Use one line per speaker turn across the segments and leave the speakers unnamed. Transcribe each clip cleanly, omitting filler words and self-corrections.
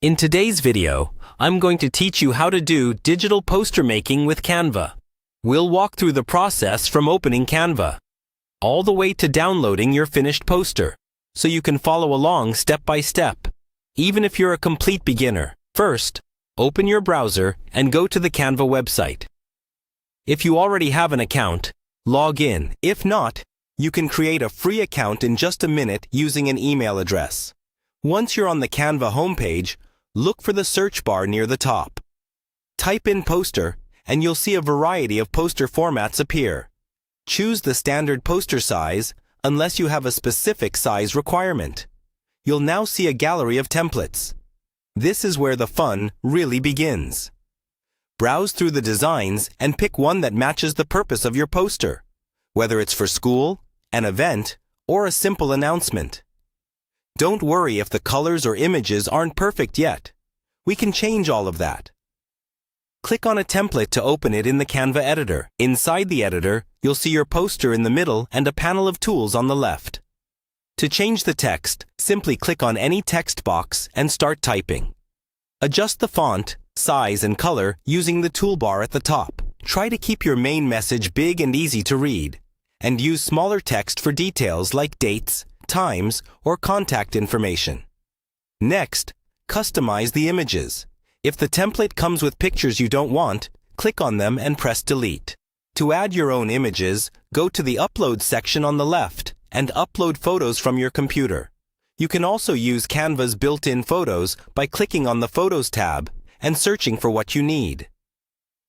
In today's video, I'm going to teach you how to do digital poster making with Canva. We'll walk through the process from opening Canva all the way to downloading your finished poster, so you can follow along step by step, even if you're a complete beginner. First, open your browser and go to the Canva website. If you already have an account, log in. If not, you can create a free account in just a minute using an email address. Once you're on the Canva homepage, look for the search bar near the top. Type in poster, and you'll see a variety of poster formats appear. Choose the standard poster size, unless you have a specific size requirement. You'll now see a gallery of templates. This is where the fun really begins. Browse through the designs and pick one that matches the purpose of your poster, whether it's for school, an event, or a simple announcement. Don't worry if the colors or images aren't perfect yet. We can change all of that. Click on a template to open it in the Canva editor. Inside the editor, you'll see your poster in the middle and a panel of tools on the left. To change the text, simply click on any text box and start typing. Adjust the font, size, and color using the toolbar at the top. Try to keep your main message big and easy to read, and use smaller text for details like dates, times, or contact information. Next, customize the images. If the template comes with pictures you don't want, click on them and press delete. To add your own images, go to the Upload section on the left and upload photos from your computer. You can also use Canva's built-in photos by clicking on the Photos tab and searching for what you need.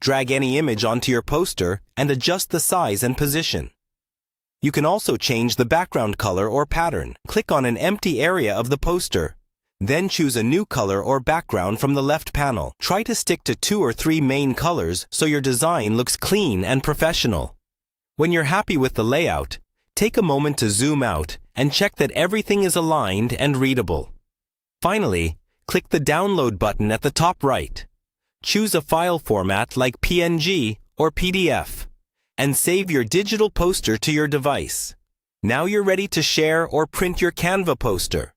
Drag any image onto your poster and adjust the size and position. You can also change the background color or pattern. Click on an empty area of the poster. Then choose a new color or background from the left panel. Try to stick to 2 or 3 main colors so your design looks clean and professional. When you're happy with the layout, take a moment to zoom out and check that everything is aligned and readable. Finally, click the Download button at the top right. Choose a file format like PNG or PDF, and save your digital poster to your device. Now you're ready to share or print your Canva poster.